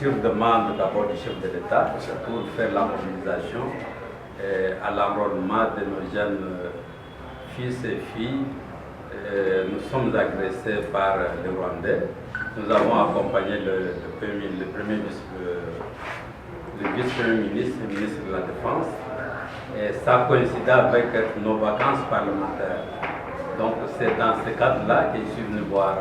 sur demande d'abord du chef de l'État pour faire la mobilisation à l'enrôlement de nos jeunes fils et filles. Nous sommes agressés par les Rwandais. Nous avons accompagné le vice-premier ministre et le ministre de la Défense. Et ça coïncidait avec nos vacances parlementaires. Donc c'est dans ce cadre-là que je suis venu voir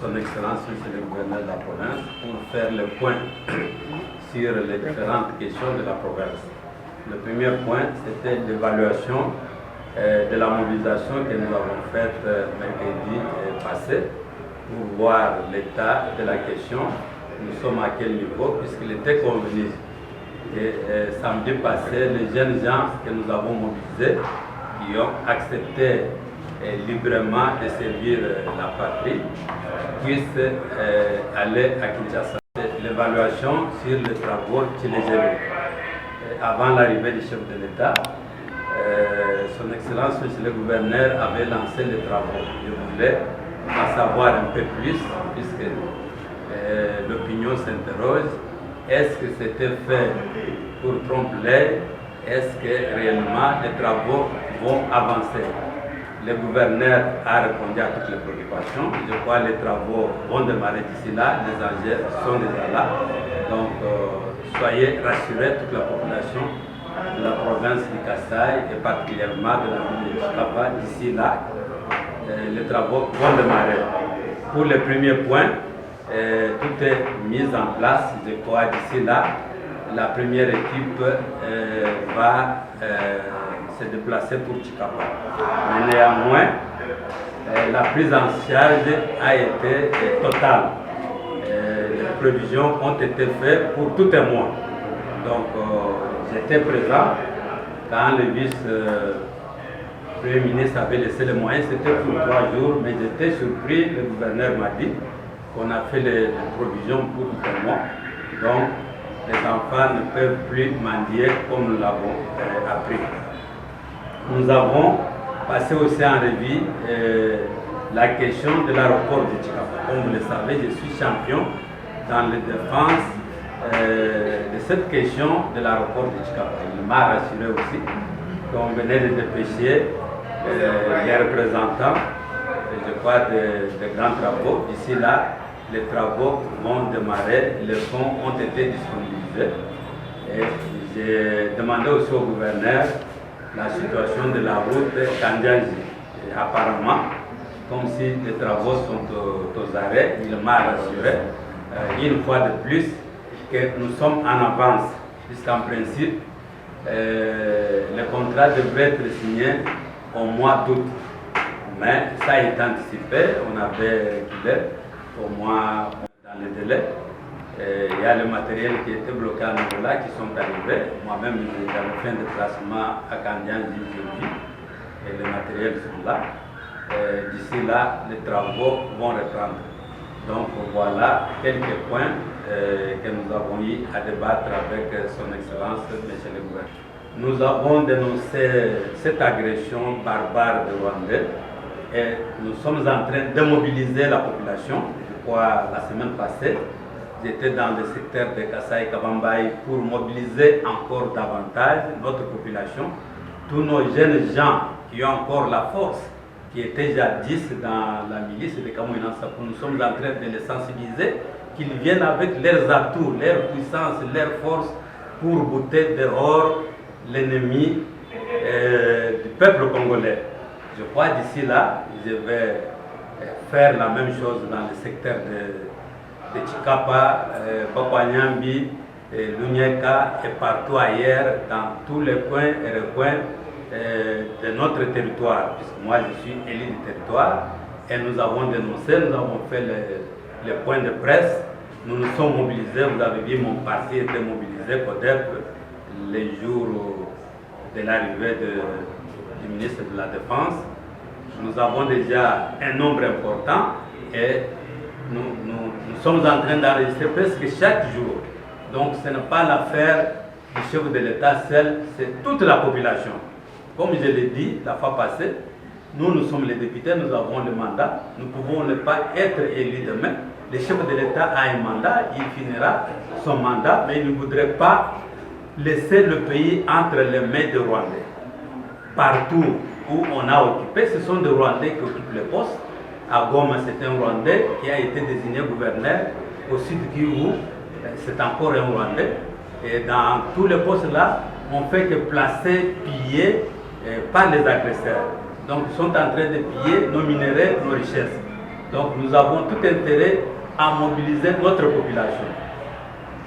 son Excellence, monsieur le gouverneur de la province, pour faire le point sur les différentes questions de la province. Le premier point, c'était l'évaluation de la mobilisation que nous avons faite mercredi passé pour voir l'état de la question. Nous sommes à quel niveau, puisqu'il était convenu. Et samedi passé, les jeunes gens que nous avons mobilisés, qui ont accepté librement de servir la patrie, puissent aller à Kinshasa. L'évaluation sur les travaux chez les élus. Avant l'arrivée du chef de l'État, son Excellence, monsieur le gouverneur, avait lancé les travaux. Je voulais en savoir un peu plus, puisque l'opinion s'interroge. Est-ce que c'était fait pour tromper? Est-ce que réellement les travaux vont avancer? Le gouverneur a répondu à toutes les préoccupations. Je crois que les travaux vont démarrer d'ici là. Les enjeux sont déjà là. Donc, soyez rassurés, toute la population de la province du Kasaï et particulièrement de la ville de Chikapa, d'ici là, les travaux vont démarrer. Pour le premier point, tout est mis en place. Je crois d'ici là, la première équipe va se déplacer pour Chikapa. Mais néanmoins, la prise en charge a été totale. Les prévisions ont été faites pour tout un mois. Donc, j'étais présent quand le vice-premier ministre avait laissé les moyens. C'était pour 3 jours, mais j'étais surpris. Le gouverneur m'a dit qu'on a fait les provisions pour tout un mois. Donc, les enfants ne peuvent plus mendier comme nous l'avons appris. Nous avons passé aussi en revue la question de l'aéroport de Chikapa. Comme vous le savez, je suis champion dans la défense de cette question de l'aéroport de Chikapa. Il m'a rassuré aussi qu'on venait de dépêcher les représentants, je crois, de grands travaux. D'ici là, les travaux vont démarrer, les fonds ont été disponibilisés. Et j'ai demandé aussi au gouverneur la situation de la route Kandjanji. Apparemment, comme si les travaux sont aux arrêts, il m'a rassuré une fois de plus que nous sommes en avance, puisqu'en principe, le contrat devrait être signé au mois d'août. Mais ça a été anticipé, on avait reculé au mois dans le délai. Il y a le matériel qui était bloqué à Angola qui sont arrivés. Moi-même, j'avais fait un déplacement à Kandjanji aujourd'hui et les matériels sont là. D'ici là, les travaux vont reprendre. Donc voilà quelques points que nous avons eu à débattre avec son Excellence, monsieur le gouverneur. Nous avons dénoncé cette agression barbare de Rwandais et nous sommes en train de mobiliser la population. Je crois la semaine passée, j'étais dans le secteur de Kasaï Kabambaï pour mobiliser encore davantage notre population, tous nos jeunes gens qui ont encore la force, qui étaient jadis dans la milice de Kamouinansa. Nous sommes en train de les sensibiliser, qu'ils viennent avec leurs atouts, leur puissance, leur force pour bouter dehors l'ennemi du peuple congolais. Je crois d'ici là, je vais faire la même chose dans le secteur de Chikapa, Bakwanyambi, Lunyeka et partout ailleurs, dans tous les coins et recoins de notre territoire, puisque moi je suis élu du territoire et nous avons dénoncé, nous avons fait les points de presse, nous nous sommes mobilisés, vous avez vu mon parti était mobilisé peut-être les jours de l'arrivée du ministre de la Défense. Nous avons déjà un nombre important et nous sommes en train d'enregistrer presque chaque jour. Donc ce n'est pas l'affaire du chef de l'État seul, c'est toute la population. Comme je l'ai dit la fois passée, nous sommes les députés, nous avons le mandat, nous ne pouvons ne pas être élus demain, le chef de l'État a un mandat, il finira son mandat, mais il ne voudrait pas laisser le pays entre les mains des Rwandais. Partout où on a occupé, ce sont des Rwandais qui occupent les postes. À Goma, c'est un Rwandais qui a été désigné gouverneur. Au sud Kivu, c'est encore un Rwandais. Et dans tous les postes là, on fait que placer, piller par les agresseurs. Donc ils sont en train de piller nos minéraux, nos richesses. Donc nous avons tout intérêt à mobiliser notre population.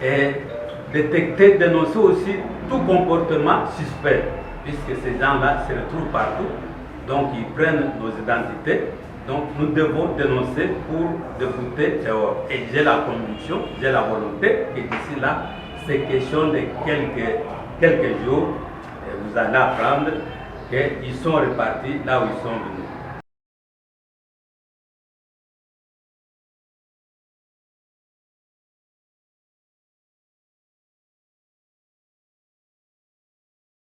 Et détecter, dénoncer aussi tout comportement suspect, puisque ces gens-là se retrouvent partout. Donc ils prennent nos identités. Donc nous devons dénoncer pour débouter dehors. Et j'ai la conviction, j'ai la volonté que d'ici là, c'est question de quelques jours, vous allez apprendre qu'ils sont repartis là où ils sont venus.